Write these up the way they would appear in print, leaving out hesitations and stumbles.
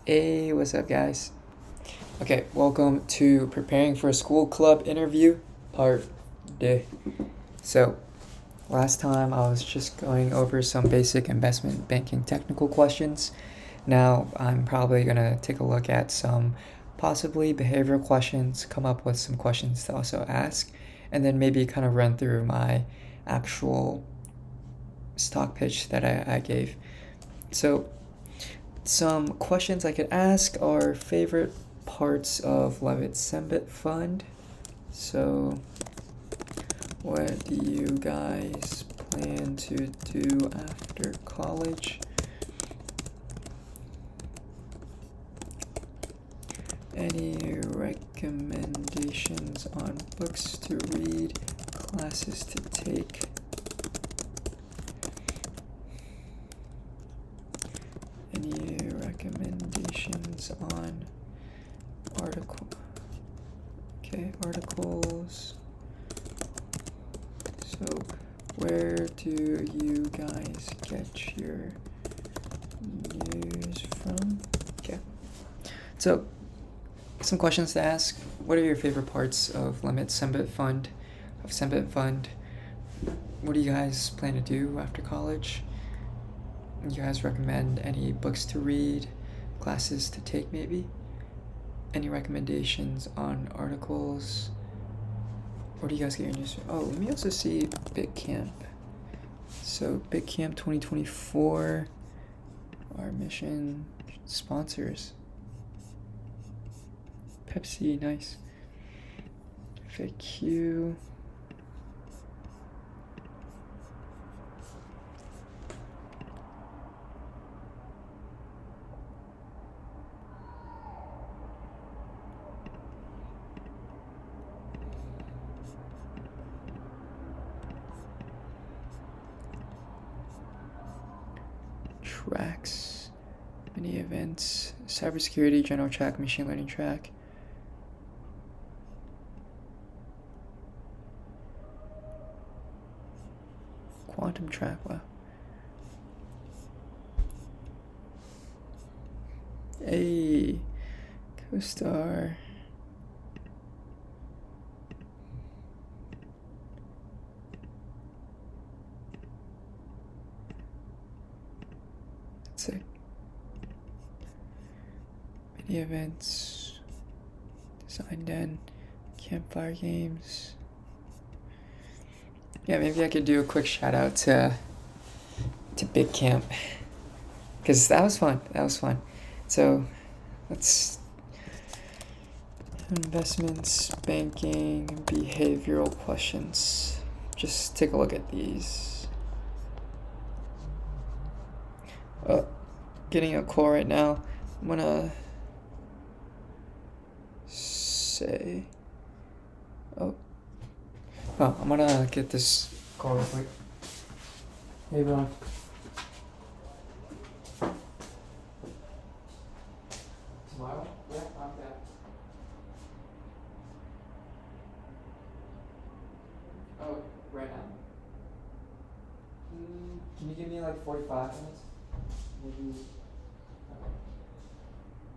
Hey, what's up, guys? Okay, welcome to Preparing for a School Club interview, part deux. So, last time I was just going over some basic investment banking technical questions. Now, I'm probably going to take a look at some possibly behavioral questions, come up with some questions to also ask, and then maybe kind of run through my actual stock pitch that I gave. So, some questions I could ask are favorite parts of Levitt Sembit Fund. So, what do you guys plan to do after college? Any recommendations on books to read, classes to take? Any recommendations on articles? So, where do you guys get your news from? Okay. So, some questions to ask. What are your favorite parts of Sembit Fund? What do you guys plan to do after college? You guys recommend any books to read, classes to take maybe? Any recommendations on articles? Where do you guys get your news from? Oh, let me also see Big Camp. So Big Camp 2024, our mission, sponsors. Pepsi, nice. FAQ. Tracks, mini events, cybersecurity, general track, machine learning track. Quantum track, wow. Hey, co-star. That's it. Mini events, design den, campfire games. Yeah, maybe I could do a quick shout out to Big Camp, because that was fun. So let's investments, banking, behavioral questions. Just take a look at these. Getting a call right now. I'm gonna say, I'm gonna get this call real quick. Hey, bro. Tomorrow? Yeah, I'm there. Oh, right now? Can you give me like 45 minutes? Maybe. Okay.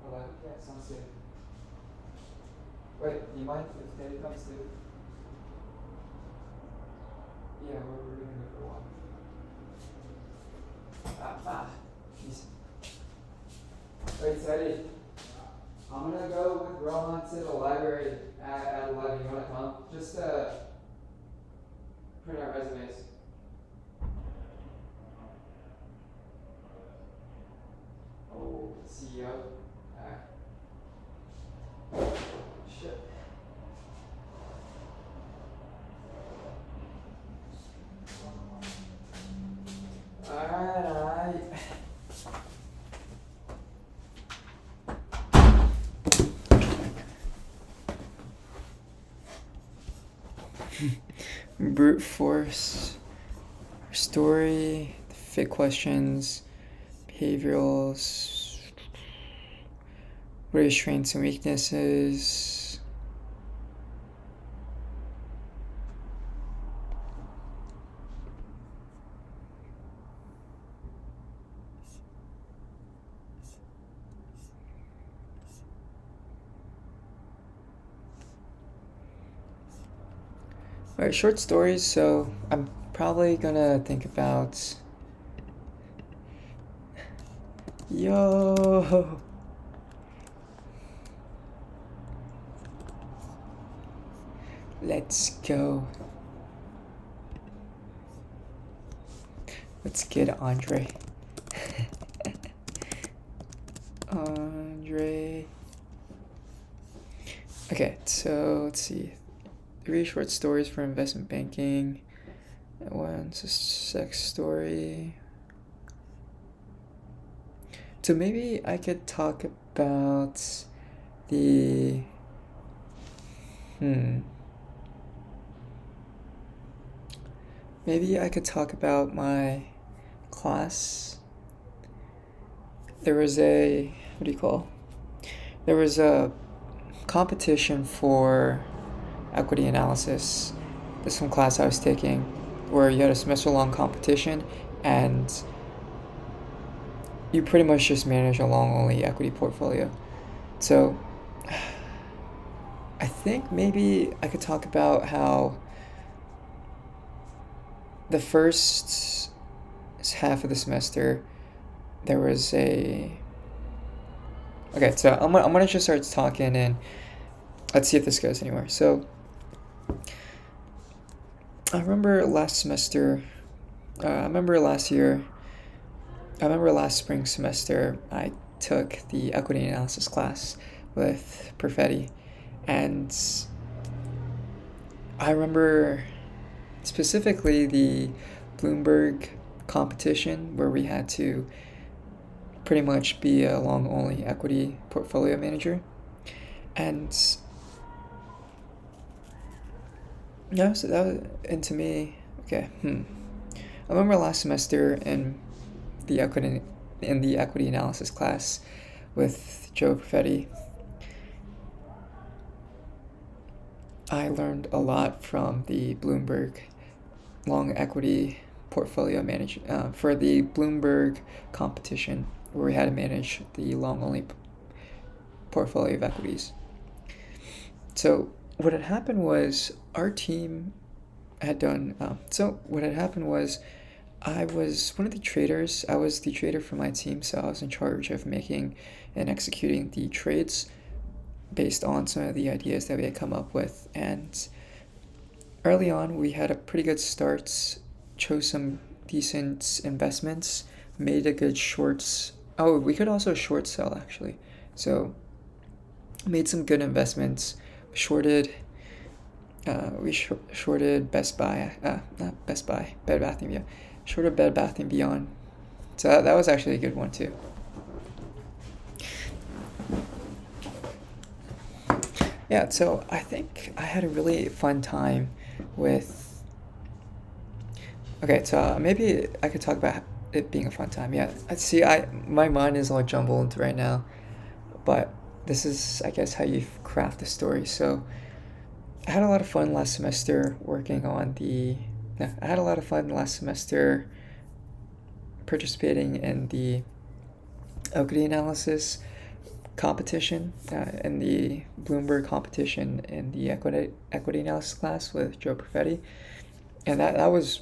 11? Yeah, sounds good. Wait, do you mind if Teddy comes too? Yeah, we're gonna go for a while. Jeez. Wait, Teddy. I'm gonna go with Rohan to the library at 11. You wanna come? Just print out resumes. Oh, CEO. Shit. Alright. Brute force, story, fit questions, behaviorals, what are your strengths and weaknesses? Alright, short stories, so I'm probably gonna think about. Yo! Let's go. Let's get Andre. Andre. Okay, so let's see. 3 short stories for investment banking. One's a sex story. So maybe I could talk about the. Maybe I could talk about my class. There was a. What do you call? There was a competition for equity analysis. This one class I was taking where you had a semester long competition and you pretty much just manage a long only equity portfolio. So I think maybe I could talk about how the first half of the semester there was a. Okay, so I'm gonna just start talking and let's see if this goes anywhere. So I remember last semester. I remember last year. I remember last spring semester I took the equity analysis class with Perfetti, and I remember specifically the Bloomberg competition where we had to pretty much be a long only equity portfolio manager. And yeah, so that was, and to me, okay, I remember last semester the equity in the equity analysis class with Joe Perfetti, I learned a lot from the Bloomberg long equity portfolio manage for the Bloomberg competition where we had to manage the long only portfolio of equities. So what had happened was our team had done. So what had happened was I was one of the traders. I was the trader for my team, so I was in charge of making and executing the trades based on some of the ideas that we had come up with. And early on, we had a pretty good start, chose some decent investments, made a good shorts. Oh, we could also short sell actually. So made some good investments, shorted. Shorted Best Buy, not Best Buy, Bed Bath & Beyond. Shorted Bed Bath & Beyond. So that was actually a good one too. Yeah, so I think I had a really fun time with. Okay, so maybe I could talk about it being a fun time. Yeah, see, my mind is all jumbled right now, but this is, I guess, how you craft a story. So I had a lot of fun last semester working on the. Yeah, I had a lot of fun last semester participating in the equity analysis competition in the Bloomberg competition in the equity analysis class with Joe Perfetti, and that was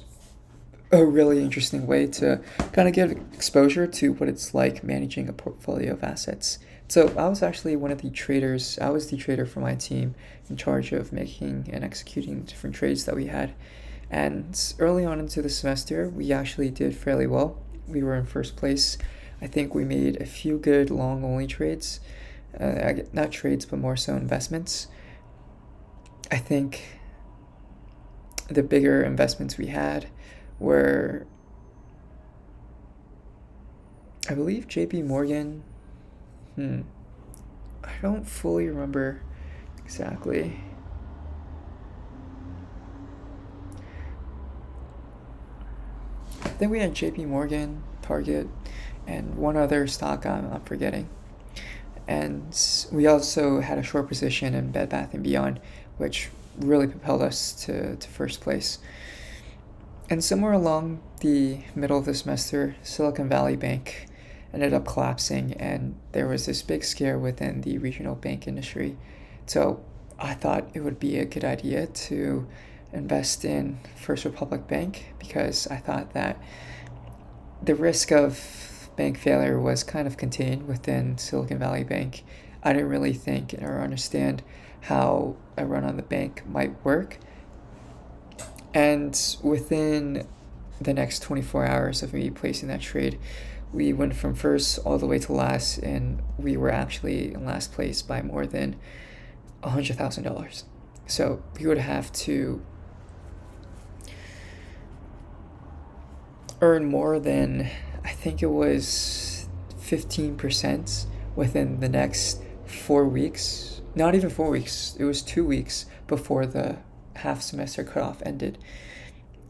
a really interesting way to kind of get exposure to what it's like managing a portfolio of assets. So I was actually one of the traders. I was the trader for my team in charge of making and executing different trades that we had. And early on into the semester, we actually did fairly well. We were in first place. I think we made a few good long only trades. Not trades, but more so investments. I think the bigger investments we had were, I believe, JP Morgan. I don't fully remember exactly. I think we had JP Morgan, Target, and one other stock I'm forgetting. And we also had a short position in Bed Bath & Beyond, which really propelled us to first place. And somewhere along the middle of the semester, Silicon Valley Bank ended up collapsing, and there was this big scare within the regional bank industry. So I thought it would be a good idea to invest in First Republic Bank because I thought that the risk of bank failure was kind of contained within Silicon Valley Bank. I didn't really think or understand how a run on the bank might work. And within the next 24 hours of me placing that trade, we went from first all the way to last, and we were actually in last place by more than $100,000. So we would have to earn more than, I think it was 15% within the next 4 weeks. Not even 4 weeks, it was 2 weeks before the half semester cutoff ended.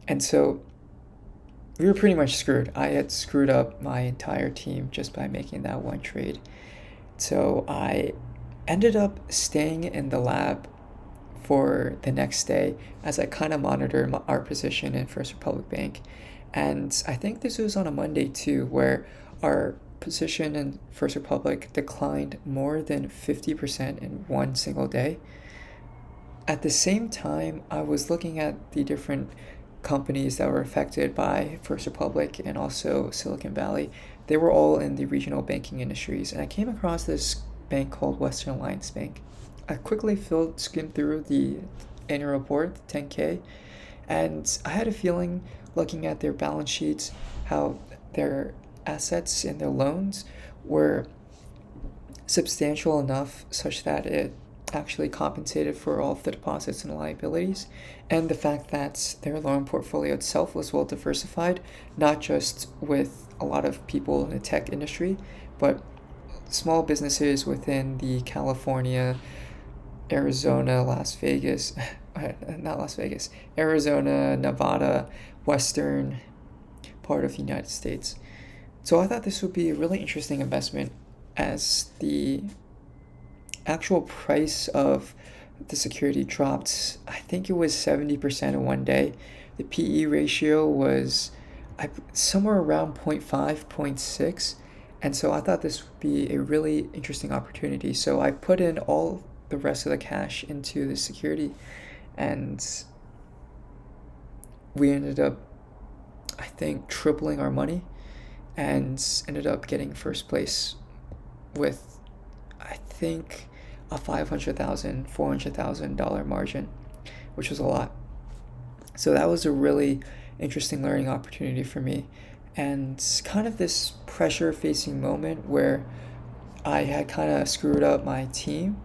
And so we were pretty much screwed. I had screwed up my entire team just by making that one trade. So I ended up staying in the lab for the next day as I kind of monitored our position in First Republic Bank. And I think this was on a Monday too, where our position in First Republic declined more than 50% in one single day. At the same time, I was looking at the different companies that were affected by First Republic and also Silicon Valley. They were all in the regional banking industries, and I came across this bank called Western Alliance Bank. I quickly skimmed through the annual report, the 10K, and I had a feeling, looking at their balance sheets, how their assets and their loans were substantial enough such that it actually compensated for all of the deposits and liabilities, and the fact that their loan portfolio itself was well diversified, not just with a lot of people in the tech industry, but small businesses within the California, Arizona, Las Vegas, not Las Vegas, Arizona, Nevada, western part of the United States. So I thought this would be a really interesting investment, as the actual price of the security dropped. I think it was 70% in one day. The PE ratio was somewhere around 0.5, 0.6. And so I thought this would be a really interesting opportunity. So I put in all the rest of the cash into the security, and we ended up, I think, tripling our money and ended up getting first place with, I think, a $500,000, $400,000 margin, which was a lot. So that was a really interesting learning opportunity for me, and kind of this pressure facing moment where I had kind of screwed up my team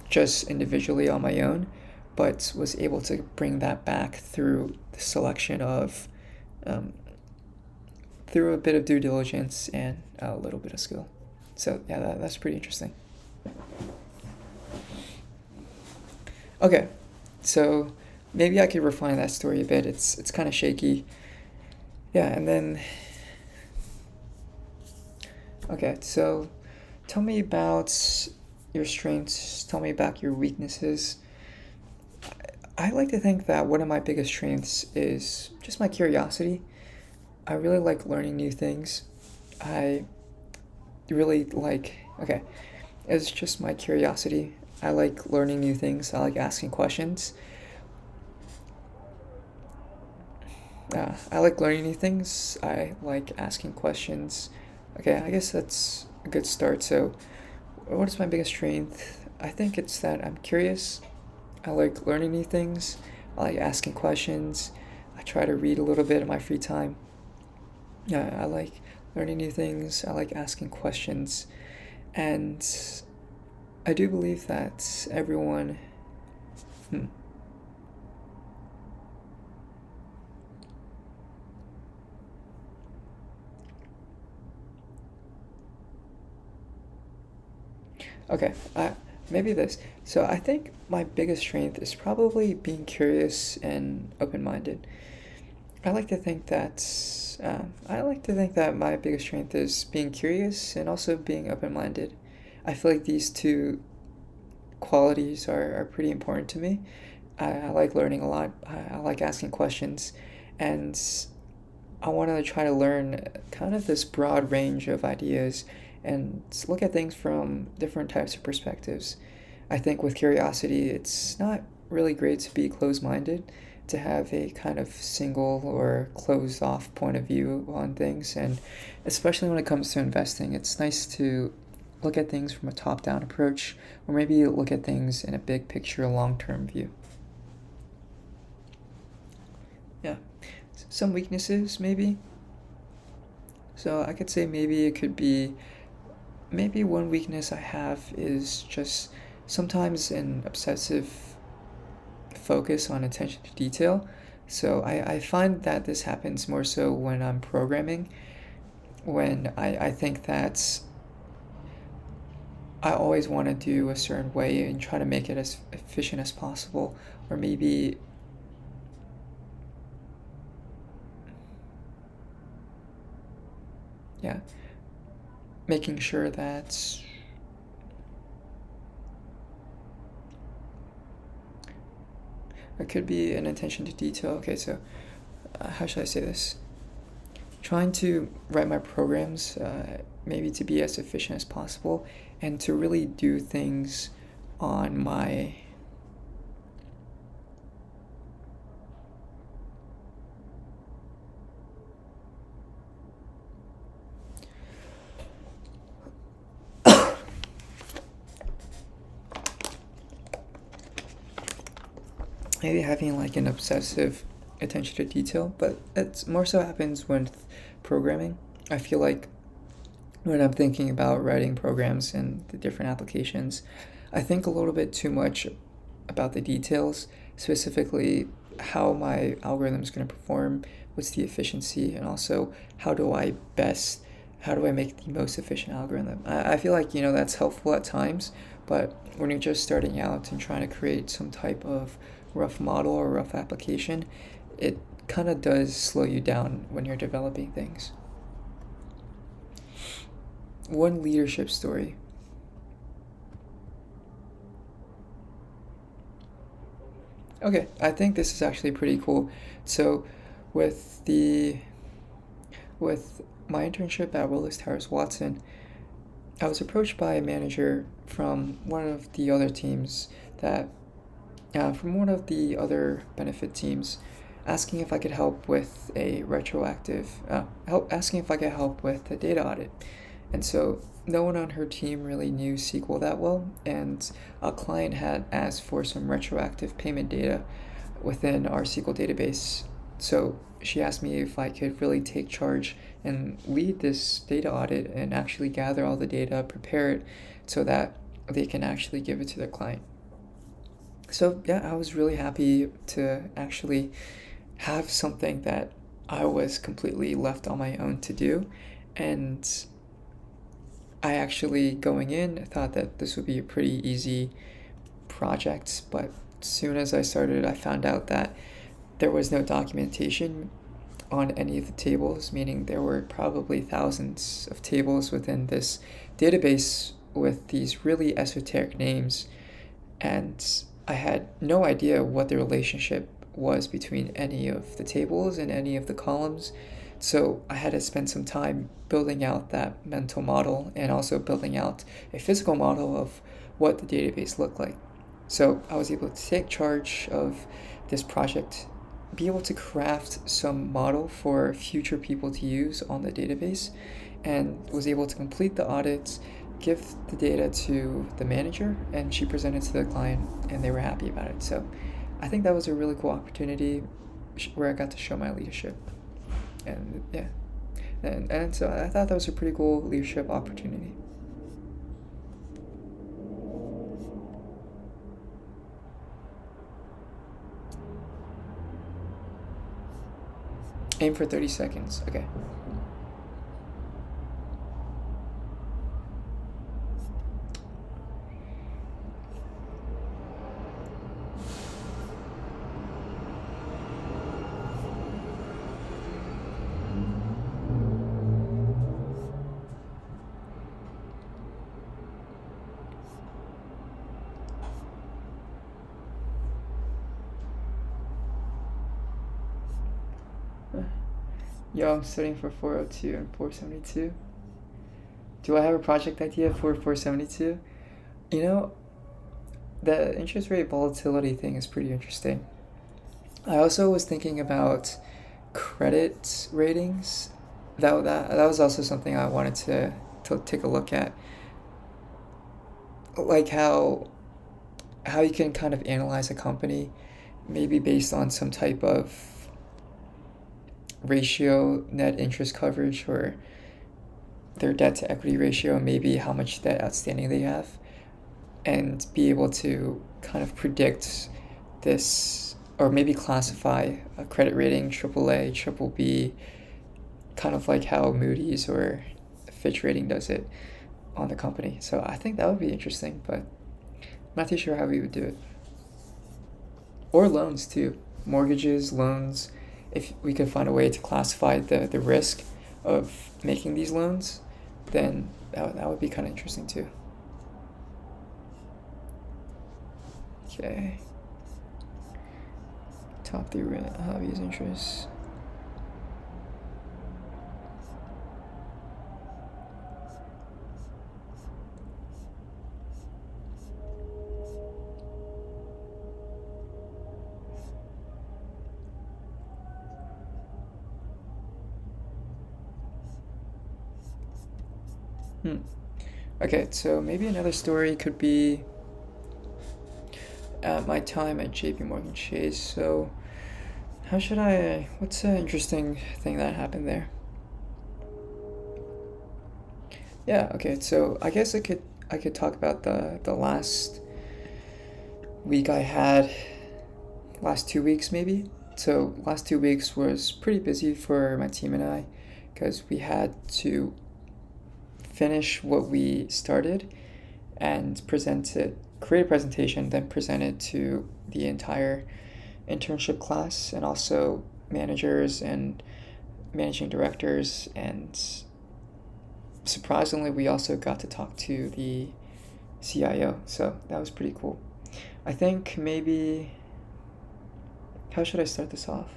just individually on my own, but was able to bring that back through the selection of, through a bit of due diligence and a little bit of skill. So yeah, that's pretty interesting. Okay, so maybe I could refine that story a bit. It's kind of shaky. Yeah, and then, okay, so tell me about your strengths. Tell me about your weaknesses. I like to think that one of my biggest strengths is just my curiosity. I really like learning new things. I really like, okay, it's just my curiosity. I like learning new things. I like asking questions. I like learning new things. I like asking questions. Okay, I guess that's a good start. So, what is my biggest strength? I think it's that I'm curious. I like learning new things. I like asking questions. I try to read a little bit in my free time. Yeah, I like learning new things. I like asking questions. And I do believe that everyone, okay, maybe this. So I think my biggest strength is probably being curious and open-minded. I like to think that my biggest strength is being curious and also being open-minded. I feel like these two qualities are pretty important to me. I like learning a lot. I like asking questions, and I want to try to learn kind of this broad range of ideas and look at things from different types of perspectives. I think with curiosity, it's not really great to be closed-minded, to have a kind of single or closed off point of view on things, and especially when it comes to investing, it's nice to look at things from a top down approach, or maybe look at things in a big picture, long term view. Yeah, some weaknesses maybe. So I could say maybe it could be, maybe one weakness I have is just sometimes an obsessive focus on attention to detail. So I find that this happens more so when I'm programming, when I think that I always want to do a certain way and try to make it as efficient as possible, or maybe yeah, making sure that it could be an attention to detail. Okay, so how should I say this? Trying to write my programs maybe to be as efficient as possible, and to really do things on my maybe having like an obsessive attention to detail, but it's more so happens with programming. I feel like when I'm thinking about writing programs and the different applications, I think a little bit too much about the details, specifically how my algorithm is going to perform, what's the efficiency, and also how do I make the most efficient algorithm. I feel like, that's helpful at times, but when you're just starting out and trying to create some type of rough model or rough application, it kind of does slow you down when you're developing things. One leadership story. Okay, I think this is actually pretty cool. So, with the with my internship at Willis Towers Watson, I was approached by a manager from one of the other teams that from one of the other benefit teams, asking if I could help with a asking if I could help with a data audit. And so no one on her team really knew SQL that well, and a client had asked for some retroactive payment data within our SQL database. So she asked me if I could really take charge and lead this data audit and actually gather all the data, prepare it so that they can actually give it to their client. So yeah, I was really happy to actually have something that I was completely left on my own to do. And I actually, going in, thought that this would be a pretty easy project, but as soon as I started, I found out that there was no documentation on any of the tables, meaning there were probably thousands of tables within this database with these really esoteric names, and I had no idea what the relationship was between any of the tables and any of the columns. So I had to spend some time building out that mental model and also building out a physical model of what the database looked like. So I was able to take charge of this project, be able to craft some model for future people to use on the database, and was able to complete the audits, give the data to the manager, and she presented to the client, and they were happy about it. So I think that was a really cool opportunity where I got to show my leadership. And yeah, and so I thought that was a pretty cool leadership opportunity. Aim for 30 seconds. Okay. Yo, I'm studying for 402 and 472. Do I have a project idea for 472? You know, the interest rate volatility thing is pretty interesting. I also was thinking about credit ratings. That was also something I wanted to take a look at, like how you can kind of analyze a company, maybe based on some type of ratio, net interest coverage, or their debt to equity ratio, maybe how much debt outstanding they have, and be able to kind of predict this, or maybe classify a credit rating AAA, triple B, kind of like how Moody's or Fitch rating does it on the company. So I think that would be interesting, but I'm not too sure how we would do it. Or loans too, mortgages, loans. If we could find a way to classify the risk of making these loans, then that would be kind of interesting too. Okay. Top 3 hobbies, interests. Okay, so maybe another story could be my time at JP Morgan Chase. So, what's an interesting thing that happened there? Yeah, okay, so I guess I could talk about the last week I had, last 2 weeks maybe. So, last 2 weeks was pretty busy for my team and I because we had to finish what we started and create a presentation, then present it to the entire internship class and also managers and managing directors. And surprisingly, we also got to talk to the CIO, so that was pretty cool. I think maybe, how should I start this off?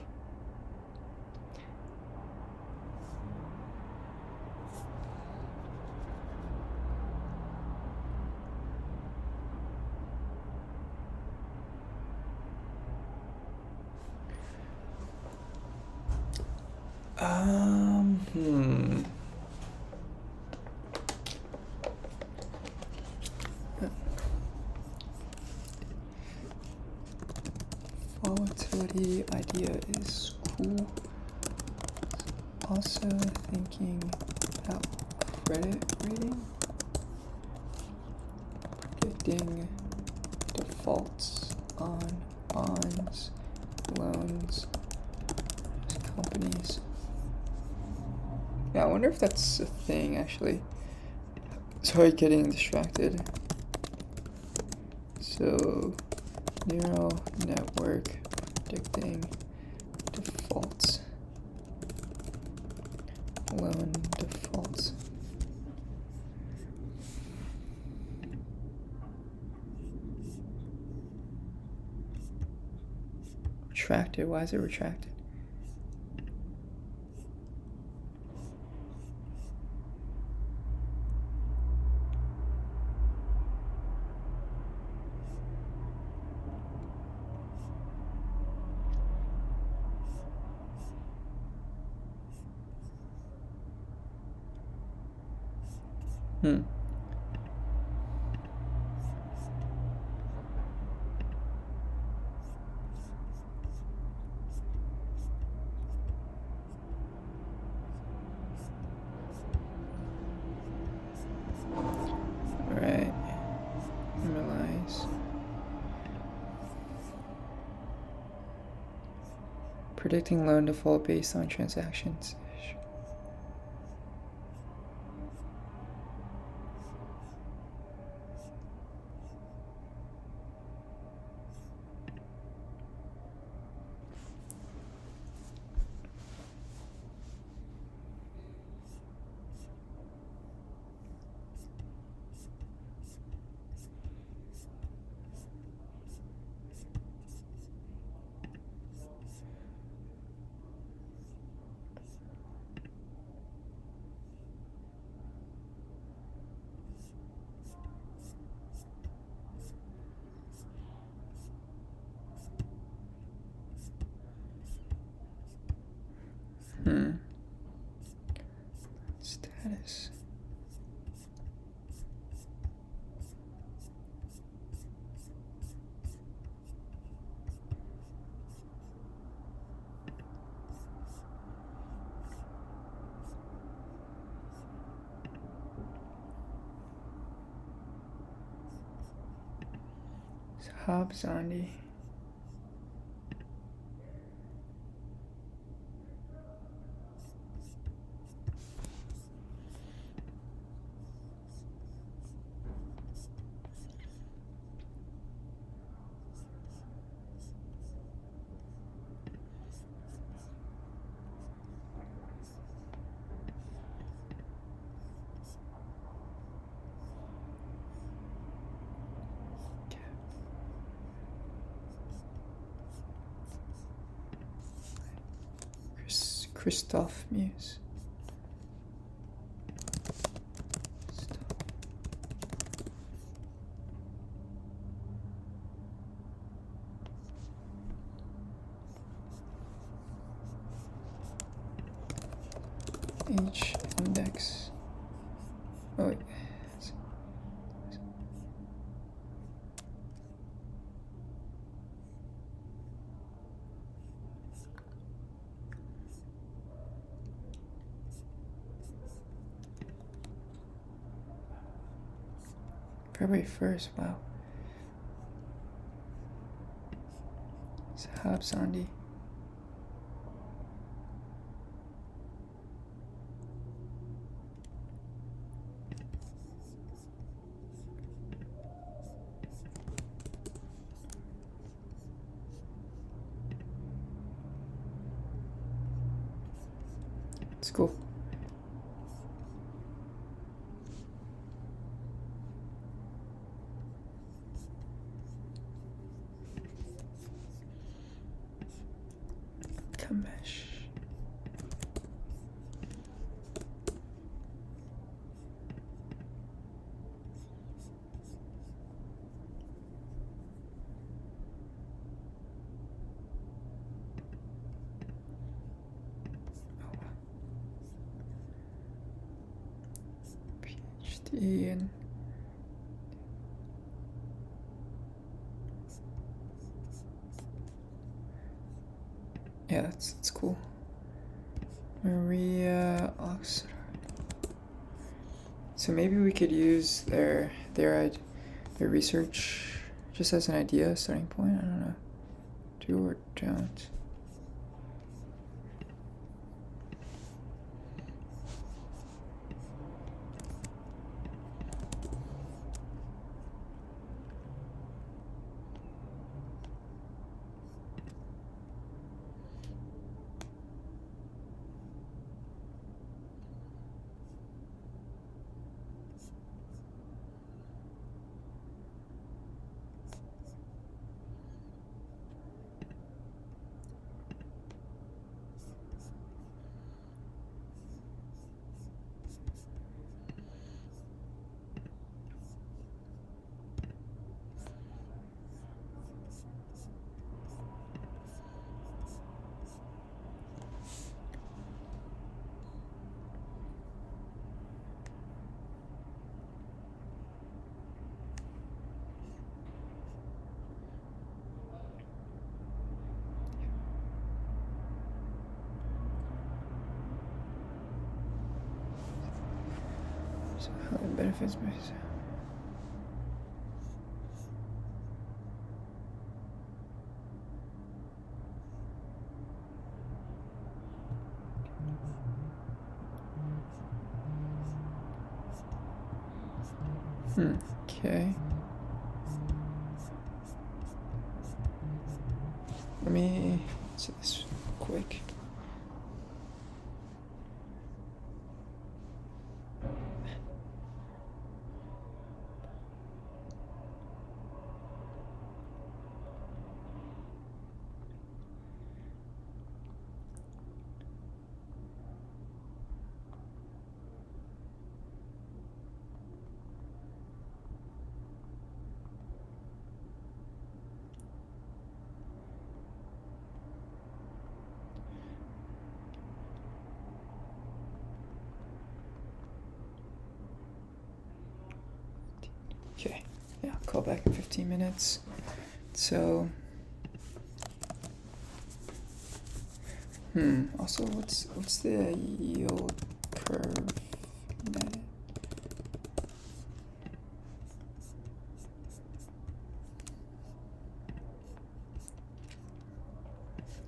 Hmm. Volatility idea is cool. Also thinking about credit rating, predicting defaults on bonds, loans, companies. Yeah, I wonder if that's a thing actually. Sorry, getting distracted. So, neural network predicting defaults, loan defaults. Retracted? Why is it retracted? Hmm. Alright. Analyze. Predicting loan default based on transactions. Habsandi. Christoph Muse. H index. Oh wait. February 1st, wow. It's Habsandi. It's cool. Kamesh. PhD and yeah, that's cool. Maria Oxford. So maybe we could use their research just as an idea, starting point. I don't know. Do or don't. So how it benefits me. Okay. Let me see this quick. Okay, yeah, I'll call back in 15 minutes. So, also what's the yield curve?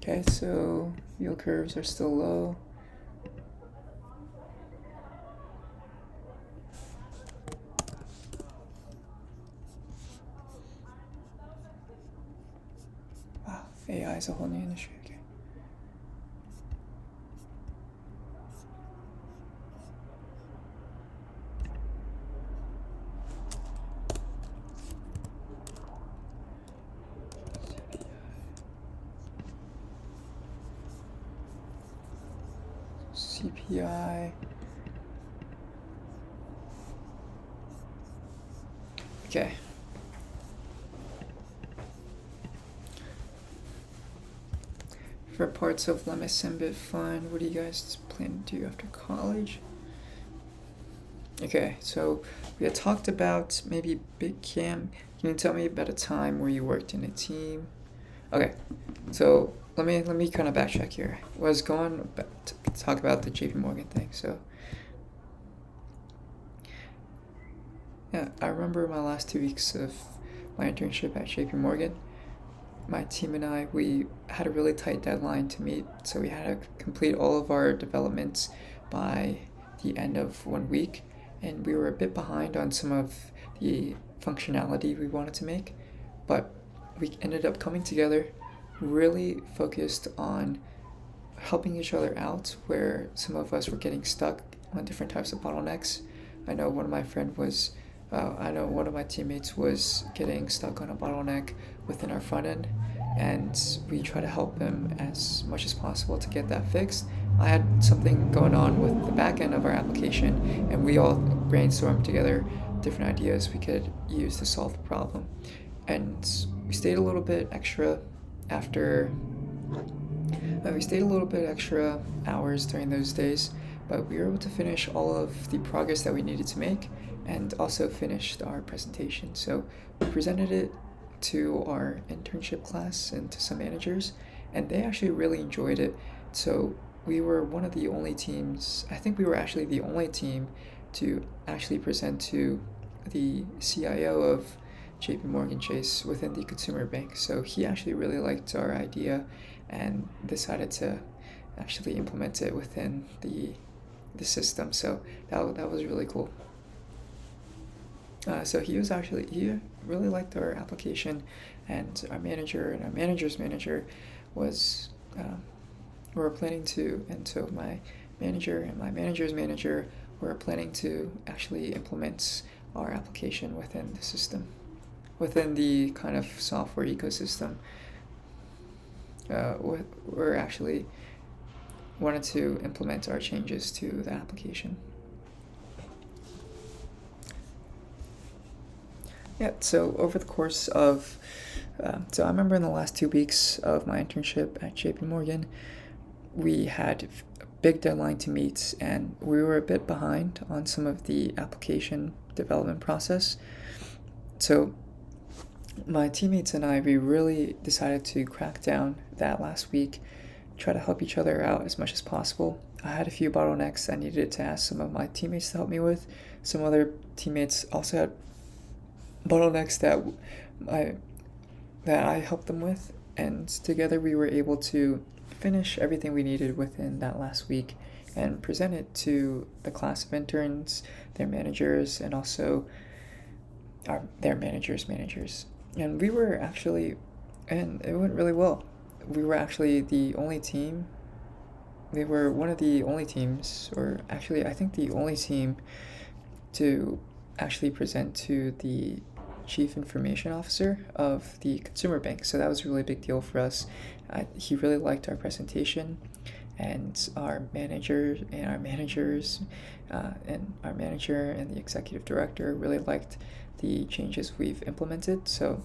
Okay, so yield curves are still low. Wow, AI is a whole new industry. Okay. CPI. Okay. For parts of Lemma Sembit Fund, what do you guys plan to do after college? Okay, so we had talked about maybe Big Cam. Can you tell me about a time where you worked in a team? Okay, so let me kind of backtrack here. I was going to talk about the JP Morgan thing. So yeah, I remember my last 2 weeks of my internship at JP Morgan. My team and I, we had a really tight deadline to meet, so we had to complete all of our developments by the end of 1 week, and we were a bit behind on some of the functionality we wanted to make, but we ended up coming together, really focused on helping each other out where some of us were getting stuck on different types of bottlenecks. I know one of my teammates was getting stuck on a bottleneck within our front end, and we try to help him as much as possible to get that fixed. I had something going on with the back end of our application, and we all brainstormed together different ideas we could use to solve the problem. And we stayed a little bit extra after. We stayed a little bit extra hours during those days, but we were able to finish all of the progress that we needed to make and also finished our presentation. So we presented it to our internship class and to some managers, and they actually really enjoyed it. So we were one of the only teams, I think we were actually the only team to actually present to the CIO of JP Morgan Chase within the consumer bank. So he actually really liked our idea and decided to actually implement it within the system. So that was really cool. So he really liked our application, and our manager and our manager's manager was were planning to, and so my manager and my manager's manager were planning to actually implement our application within the system, within the kind of software ecosystem. We're actually wanted to implement our changes to the application. Yeah, so over the course of, so I remember in the last 2 weeks of my internship at JP Morgan, we had a big deadline to meet, and we were a bit behind on some of the application development process. So my teammates and I, we really decided to crack down that last week, try to help each other out as much as possible. I had a few bottlenecks I needed to ask some of my teammates to help me with. Some other teammates also had bottlenecks that I helped them with, and together we were able to finish everything we needed within that last week and present it to the class of interns, their managers, and also their managers. And it went really well. We were actually the only team. We were one of the only teams, or actually I think the only team, to actually present to the chief information officer of the consumer bank. So that was a really big deal for us. He really liked our presentation, and our manager and our managers and our manager and the executive director really liked the changes we've implemented. So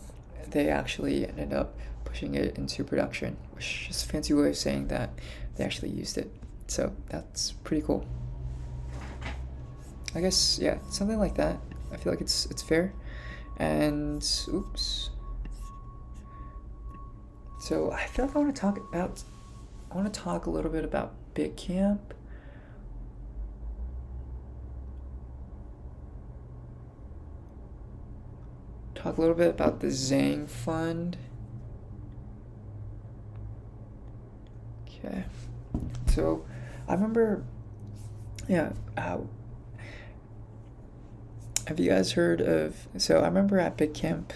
they actually ended up pushing it into production, which is a fancy way of saying that they actually used it. So that's pretty cool. I guess, yeah, something like that. I feel like it's fair. And oops. So I feel like I want to talk a little bit about Big Camp. Talk a little bit about the Zhang Fund. So I remember, yeah, have you guys heard of, so I remember at Big Camp,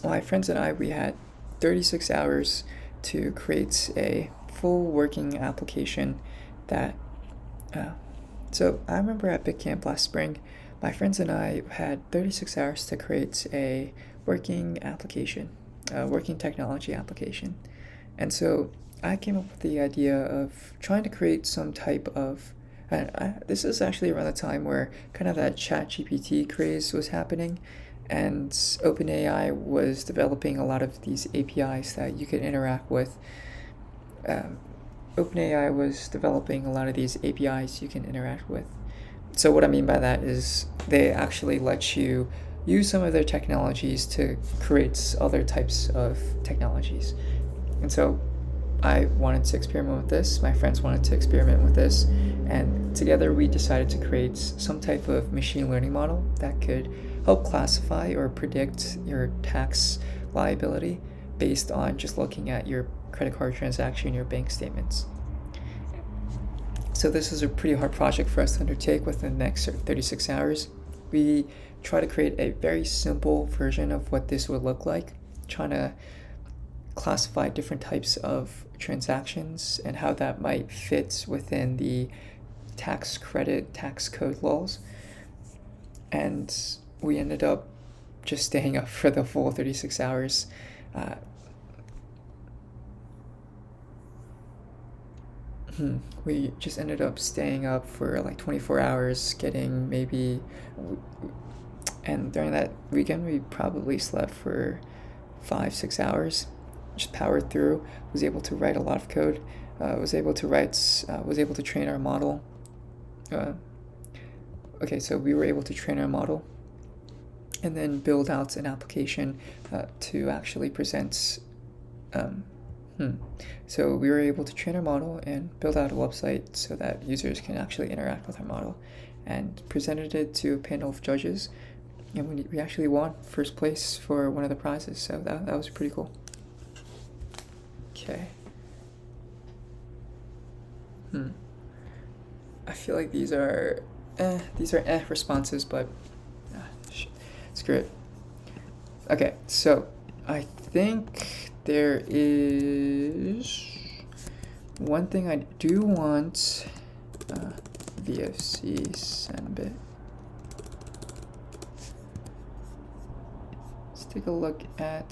my friends and I, we had 36 hours to create a full working application that, uh, so I remember at Big Camp last spring, my friends and I had 36 hours to create a working application, a working technology application. And so I came up with the idea of trying to create some type of, this is actually around the time where kind of that chat GPT craze was happening, and OpenAI was developing a lot of these APIs that you could interact with. Um, OpenAI was developing a lot of these APIs you can interact with. So what I mean by that is they actually let you use some of their technologies to create other types of technologies. And so I wanted to experiment with this, my friends wanted to experiment with this, and together we decided to create some type of machine learning model that could help classify or predict your tax liability based on just looking at your credit card transaction, your bank statements. So this is a pretty hard project for us to undertake within the next 36 hours. We try to create a very simple version of what this would look like, trying to classify different types of transactions and how that might fit within the tax credit, tax code laws. And we ended up just staying up for the full 36 hours. We just ended up staying up for like 24 hours, getting maybe, and during that weekend we probably slept for 5-6 hours, just powered through, was able to write a lot of code, was able to train our model. So we were able to train our model and then build out an application to actually present. So we were able to train our model and build out a website so that users can actually interact with our model, and presented it to a panel of judges, and we actually won first place for one of the prizes, so that was pretty cool. Okay. I feel like these are responses, but screw it. Okay, so I think there is one thing I do want, VFC Senbit. Let's take a look at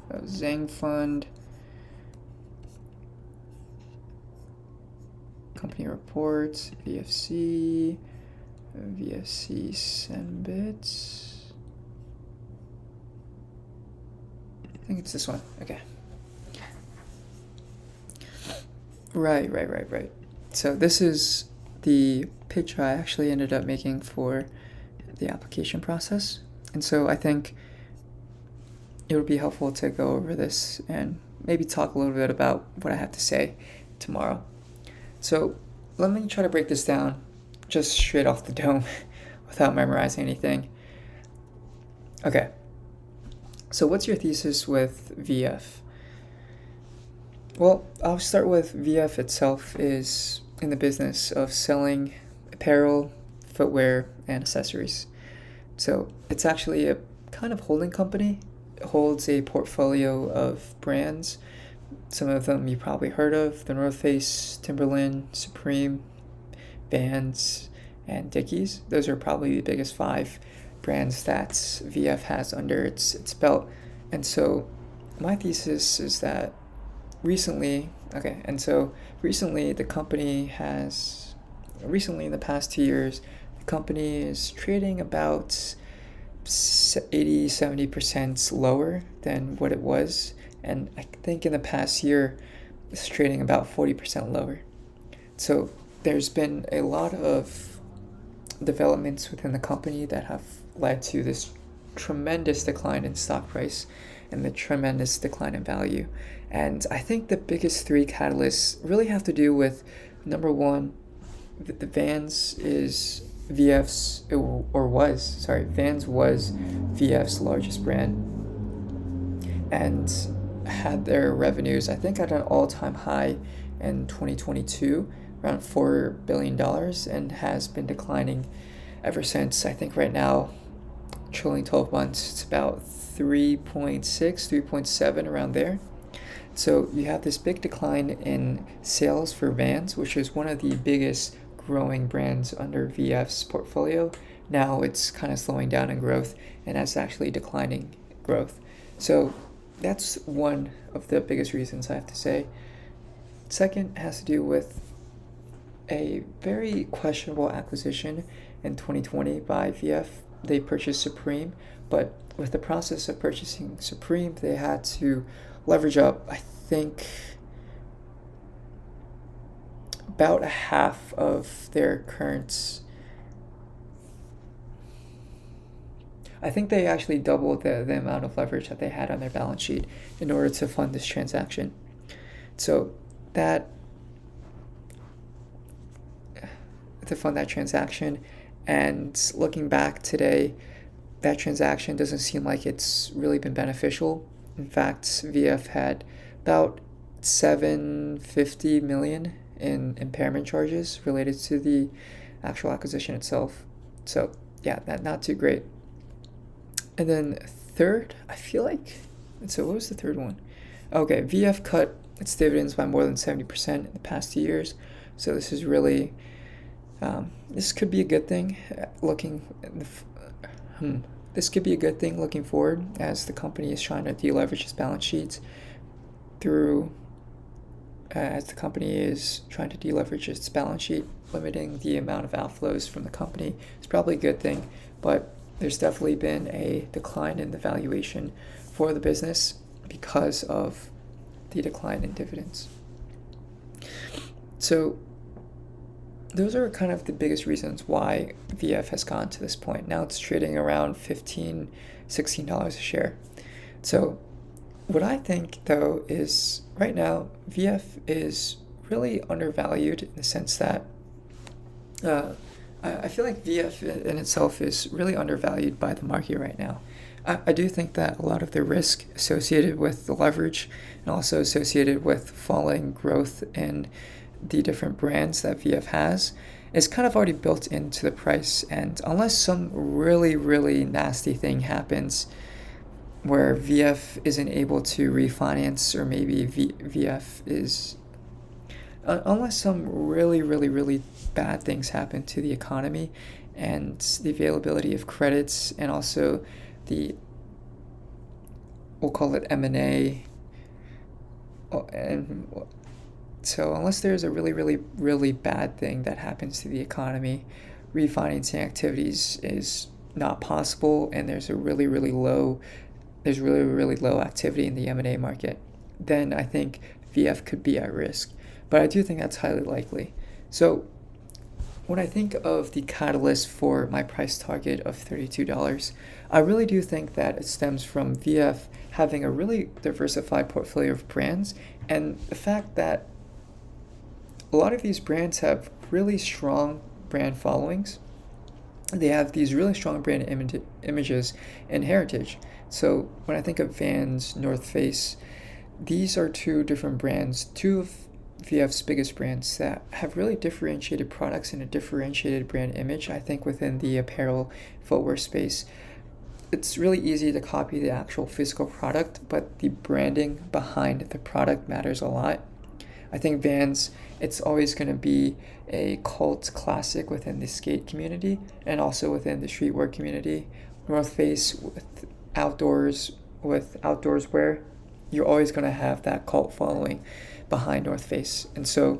Zhang Fund, company reports, VFC Senbit. I think it's this one. Okay. Right. So this is the pitch I actually ended up making for the application process. And so I think it would be helpful to go over this and maybe talk a little bit about what I have to say tomorrow. So let me try to break this down just straight off the dome without memorizing anything. Okay. So what's your thesis with VF? Well, I'll start with VF itself is in the business of selling apparel, footwear, and accessories. So it's actually a kind of holding company. It holds a portfolio of brands. Some of them you probably heard of: The North Face, Timberland, Supreme, Vans, and Dickies. Those are probably the biggest 5 brands that VF has under its belt. And so my thesis is that recently the company has, in the past 2 years, the company is trading about 80-70% lower than what it was. And I think in the past year, it's trading about 40% lower. So there's been a lot of developments within the company that have led to this tremendous decline in stock price and the tremendous decline in value. And I think the biggest 3 catalysts really have to do with, number one, the Vans was VF's largest brand and had their revenues, I think, at an all-time high in 2022, around $4 billion, and has been declining ever since. I think right now, trailing 12 months, it's about 3.6, 3.7, around there. So you have this big decline in sales for Vans, which is one of the biggest growing brands under VF's portfolio. Now it's kind of slowing down in growth, and that's actually declining growth. So that's one of the biggest reasons, I have to say. Second has to do with a very questionable acquisition in 2020 by VF. They purchased Supreme, but with the process of purchasing Supreme, they had to leverage up, I think, about a half of their current. I think they actually doubled the amount of leverage that they had on their balance sheet in order to fund this transaction. So that to fund that transaction, and looking back today, that transaction doesn't seem like it's really been beneficial. In fact, VF had about $750 million in impairment charges related to the actual acquisition itself. So yeah, that not too great. And then third, I feel like, so what was the third one? Okay, VF cut its dividends by more than 70% in the past 2 years. So this is really, this could be a good thing this could be a good thing looking forward, as the company is trying to deleverage its balance sheets limiting the amount of outflows from the company. It's probably a good thing, but there's definitely been a decline in the valuation for the business because of the decline in dividends. So those are kind of the biggest reasons why VF has gone to this point. Now it's trading around $15, $16 a share. So what I think, though, is right now VF is really undervalued in the sense that I feel like VF in itself is really undervalued by the market right now. I do think that a lot of the risk associated with the leverage and also associated with falling growth in the different brands that VF has is kind of already built into the price. And unless some really, really nasty thing happens where VF isn't able to refinance, or maybe VF is, unless some really, really, really bad things happen to the economy and the availability of credits, and also we'll call it M&A, and so unless there's a really, really, really bad thing that happens to the economy, refinancing activities is not possible, and there's really, really low activity in the M&A market, then I think VF could be at risk. But I do think that's highly likely. So when I think of the catalyst for my price target of $32, I really do think that it stems from VF having a really diversified portfolio of brands, and the fact that a lot of these brands have really strong brand followings. They have these really strong brand images and heritage. So when I think of Vans, North Face, these are two different brands, two of VF's biggest brands that have really differentiated products and a differentiated brand image, I think, within the apparel footwear space. It's really easy to copy the actual physical product, but the branding behind the product matters a lot. I think Vans, it's always going to be a cult classic within the skate community and also within the streetwear community. North Face with outdoors wear, you're always going to have that cult following behind North Face. And so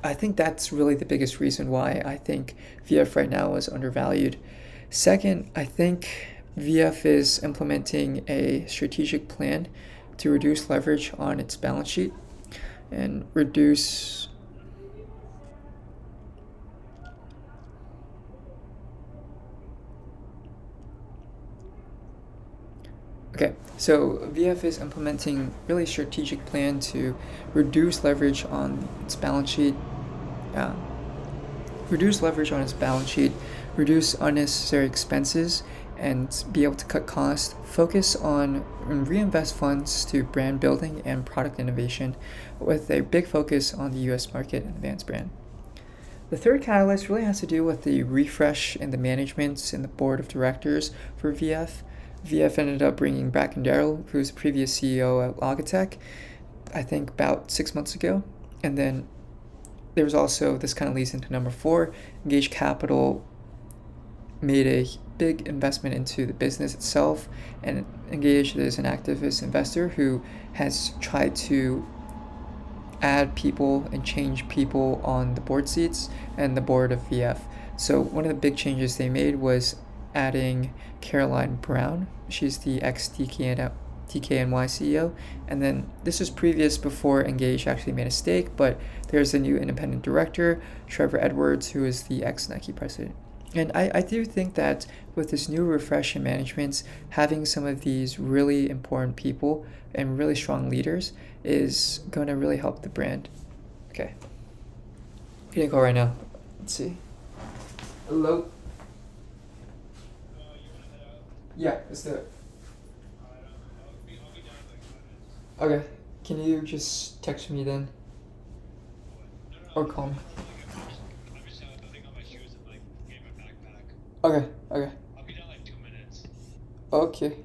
I think that's really the biggest reason why I think VF right now is undervalued. Second, I think VF is implementing a strategic plan to reduce leverage on its balance sheet and reduce so VF is implementing really strategic plan to reduce leverage on its balance sheet, reduce unnecessary expenses, and be able to cut costs, focus on and reinvest funds to brand building and product innovation with a big focus on the US market and advanced brand. The third catalyst really has to do with the refresh in the management and the board of directors for VF. VF ended up bringing back Daryl, who was the previous CEO at Logitech, I think about 6 months ago. And then there was also, this kind of leads into number 4, Engage Capital made a big investment into the business itself, and Engage is an activist investor who has tried to add people and change people on the board seats and the board of VF. So one of the big changes they made was adding Caroline Brown. She's the ex-TKNY CEO. And then this was previous before Engage actually made a stake, but there's a new independent director, Trevor Edwards, who is the ex-Nike president. And I do think that with this new refresh in management, having some of these really important people and really strong leaders is going to really help the brand. Okay. I'm going to go right now. Let's see. Hello? Yeah, let's do it. Okay. Can you just text me then? Or call me? Okay, okay. I'll be down like 2 minutes. Okay.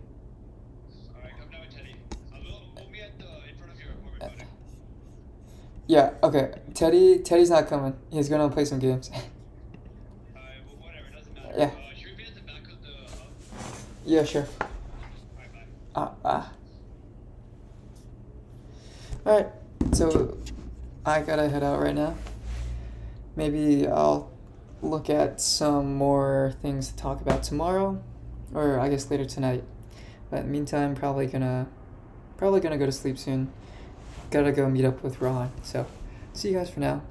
Alright, come down with Teddy. We'll meet in front of your apartment building. Yeah, okay. Teddy's not coming. He's gonna play some games. Alright, well, whatever, it doesn't matter. Yeah. Should we meet at the back of the hub? Yeah, sure. Alright, bye. Alright, so I gotta head out right now. Maybe I'll look at some more things to talk about tomorrow, or I guess later tonight. But in the meantime, probably gonna go to sleep soon. Gotta go meet up with Ron. So see you guys for now.